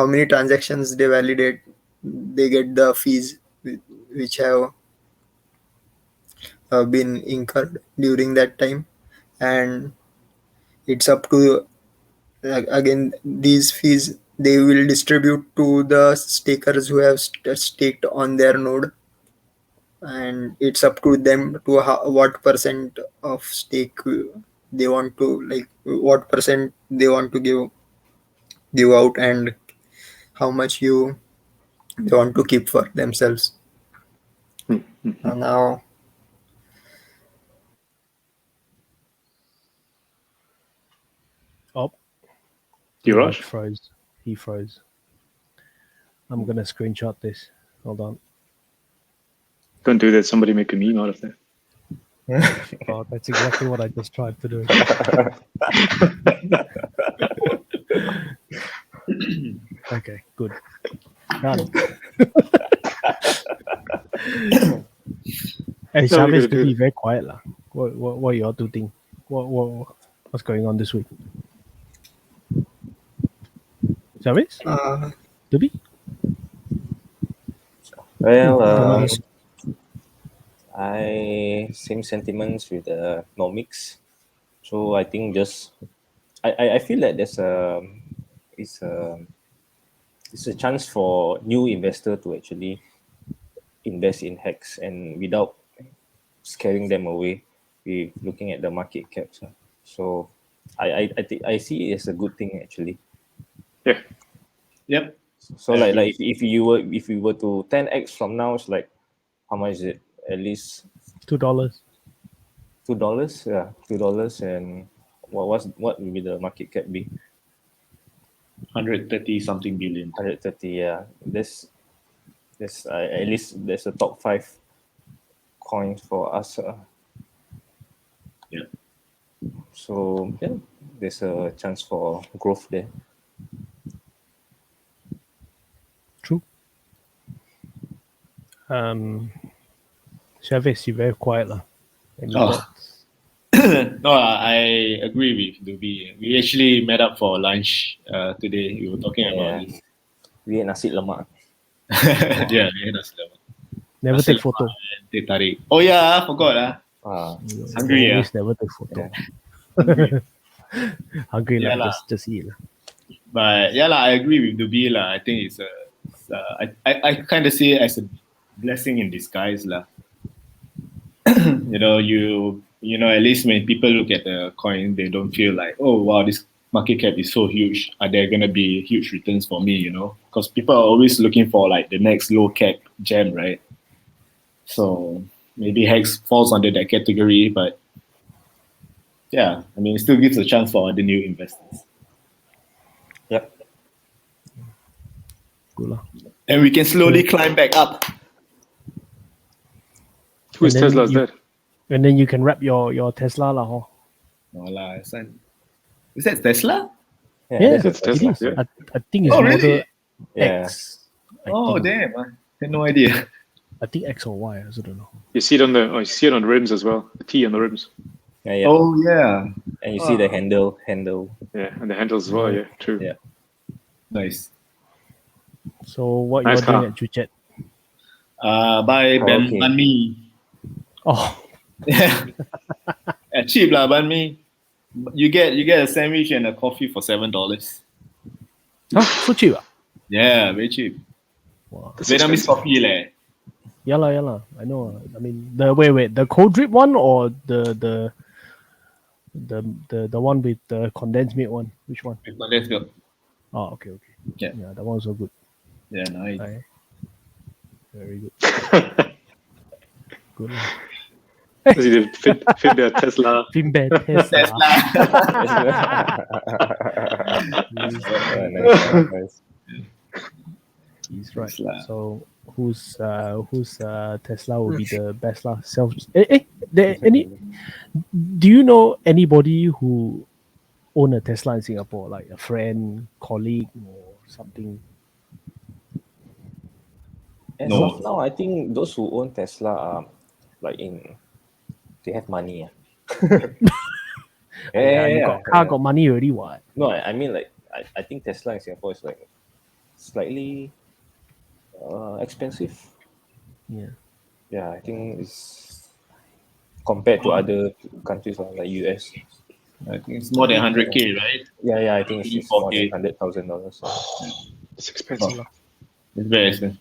Speaker 6: many transactions they validate, they get the fees which have been incurred during that time. And it's up to again, these fees they will distribute to the stakers who have staked on their node, and it's up to them to what percent of stake they want to, like what percent they want to give out, and how much they want to keep for themselves. Now
Speaker 8: You
Speaker 3: He
Speaker 8: rush?
Speaker 3: froze. He froze. I'm gonna screenshot this. Hold on.
Speaker 8: Don't do that. Somebody make a meme out of that.
Speaker 3: Oh, that's exactly what I just tried to do. Okay, good. Done. Hey,
Speaker 8: So we're
Speaker 3: Chavez,
Speaker 8: gonna
Speaker 3: to
Speaker 8: do
Speaker 3: be
Speaker 8: it.
Speaker 3: very quiet lah. What you all do think? What's going on this week? Chavez? To be?
Speaker 4: Well, I same sentiments with the Nomics. So I think just I feel that it's a chance for new investor to actually invest in HEX and without scaring them away with looking at the market caps. So I think I see it as a good thing actually.
Speaker 8: Yeah.
Speaker 5: Yep.
Speaker 4: So like if you were to 10x from now, it's like how much is it? At least
Speaker 3: $2.
Speaker 4: $2, yeah, $2, and what will be the market cap be?
Speaker 5: 130 something billion.
Speaker 4: 130, yeah. There's at least there's a top 5 coins for us.
Speaker 5: Yeah.
Speaker 4: So yeah, there's a chance for growth there.
Speaker 3: True. Chavez, you're very quiet lah. Any thoughts?
Speaker 5: No, I agree with Dubi. We actually met up for lunch today. We were talking about this.
Speaker 4: We ate nasi lemak.
Speaker 5: Yeah, we had nasi lemak.
Speaker 3: Never
Speaker 5: Nasi
Speaker 3: take photo.
Speaker 5: lemak and teh tarik. Oh yeah, I forgot. Hungry,
Speaker 3: Always never take photo.
Speaker 5: Hungry.
Speaker 3: Hungry
Speaker 5: Yeah
Speaker 3: lah,
Speaker 5: lah.
Speaker 3: just eat lah.
Speaker 5: But yeah, I agree with Dubi. I think I kind of see it as a blessing in disguise. at least when people look at the coin, they don't feel like, oh wow, this market cap is so huge. Are there gonna be huge returns for me? Because people are always looking for like the next low cap gem, right? So maybe Hex falls under that category, but yeah, I mean, it still gives a chance for other new investors.
Speaker 4: Yep.
Speaker 3: Good lah.
Speaker 5: And we can slowly climb back up.
Speaker 8: Who is
Speaker 3: And then
Speaker 8: Tesla? Is
Speaker 3: you-
Speaker 8: that?
Speaker 3: And then you can wrap your Tesla lah, huh?
Speaker 5: No lah, is that Tesla?
Speaker 3: Yeah,
Speaker 8: That's Tesla,
Speaker 3: it is.
Speaker 8: yeah.
Speaker 3: I think it's
Speaker 5: Oh,
Speaker 3: Model
Speaker 5: really?
Speaker 4: Yeah.
Speaker 3: X.
Speaker 5: Oh, damn. I had no idea.
Speaker 3: I think X or Y. I also don't know.
Speaker 8: You see it on the rims as well. The T on the rims.
Speaker 4: Yeah.
Speaker 5: Oh, yeah.
Speaker 4: And you see the handle.
Speaker 8: Yeah, and the handles as well. Yeah, true.
Speaker 4: Yeah.
Speaker 5: Nice.
Speaker 3: So what
Speaker 8: Nice
Speaker 3: you're doing
Speaker 8: car.
Speaker 3: at Chuchet?
Speaker 5: Buy
Speaker 4: Oh, okay.
Speaker 5: banh mi.
Speaker 3: Oh,
Speaker 5: Yeah. Cheap lah, banh mi. You get a sandwich and a coffee for $7.
Speaker 3: huh? So cheap ah?
Speaker 5: Yeah, very cheap.
Speaker 3: Wow.
Speaker 8: That's
Speaker 5: Vietnamese
Speaker 8: expensive.
Speaker 5: coffee leh.
Speaker 3: Yeah lah. I know. I mean, the cold drip one or the one with the condensed milk one? Which one?
Speaker 5: Let's go.
Speaker 3: Oh, okay.
Speaker 5: Yeah.
Speaker 3: Yeah, that one's so good.
Speaker 5: Yeah, nice.
Speaker 3: Aye. Very good. Good. lah.
Speaker 8: Does he fit the Tesla?
Speaker 3: Finbad Tesla.
Speaker 4: Nice.
Speaker 3: He's right.
Speaker 5: Tesla.
Speaker 3: So whose Tesla will be the best lah? Do you know anybody who own a Tesla in Singapore, like a friend, colleague, or something?
Speaker 4: As
Speaker 5: No.
Speaker 4: of now, I think those who own Tesla are they have money.
Speaker 3: You got car, got money already. What?
Speaker 4: No, I mean like I think Tesla in Singapore is like slightly expensive.
Speaker 3: Yeah.
Speaker 4: Yeah, I think it's compared to other countries like US.
Speaker 5: I think it's more than 100K, right?
Speaker 4: Yeah, I think it's more than
Speaker 5: Okay.
Speaker 4: $100,000.
Speaker 8: It's expensive.
Speaker 5: It's very expensive.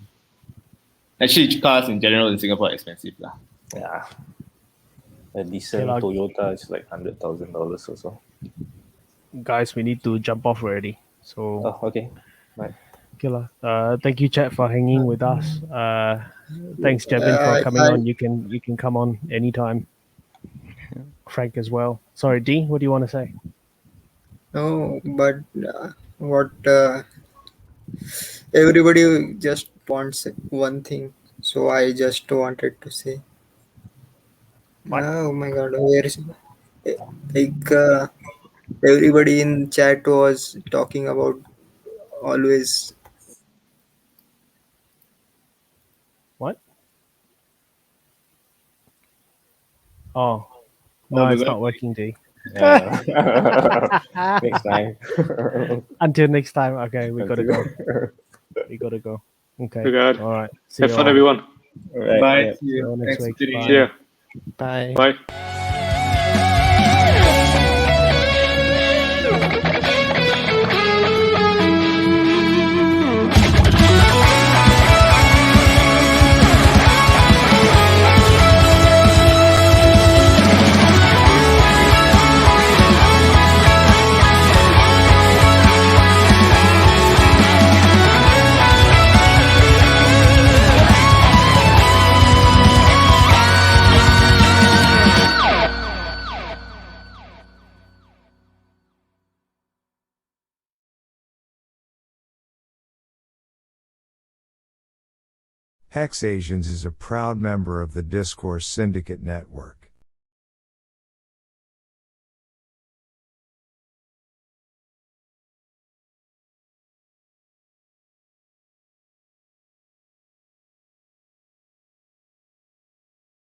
Speaker 5: Actually, cars in general in Singapore are expensive lah.
Speaker 4: Yeah, a decent
Speaker 3: Okay lah.
Speaker 4: Toyota is like $100,000 or so.
Speaker 3: Guys, we need to jump off already. So
Speaker 4: Oh, okay. Right.
Speaker 3: okay lah. Thank you, chat, for hanging with us. Thanks, Jevin, for coming on. You can come on anytime. Frank as well. Sorry, D, what do you want to say?
Speaker 6: No, but what everybody just wants one thing, so I just wanted to say.
Speaker 3: What?
Speaker 6: Oh my God, where is like everybody in chat was talking about always.
Speaker 3: What? Oh, no, it's not working, D.
Speaker 4: Yeah. Next time.
Speaker 3: Until next time. Okay, we gotta go. We gotta go. Okay.
Speaker 8: Good God.
Speaker 3: All right. See
Speaker 8: Have
Speaker 3: you
Speaker 8: fun,
Speaker 3: all.
Speaker 8: everyone.
Speaker 4: Right,
Speaker 5: Bye.
Speaker 4: yeah.
Speaker 3: See you all next
Speaker 5: Thanks
Speaker 3: week.
Speaker 5: for tuning in.
Speaker 3: Bye.
Speaker 8: Yeah.
Speaker 7: Bye.
Speaker 8: Bye.
Speaker 1: Hexations is a proud member of the Discourse Syndicate Network.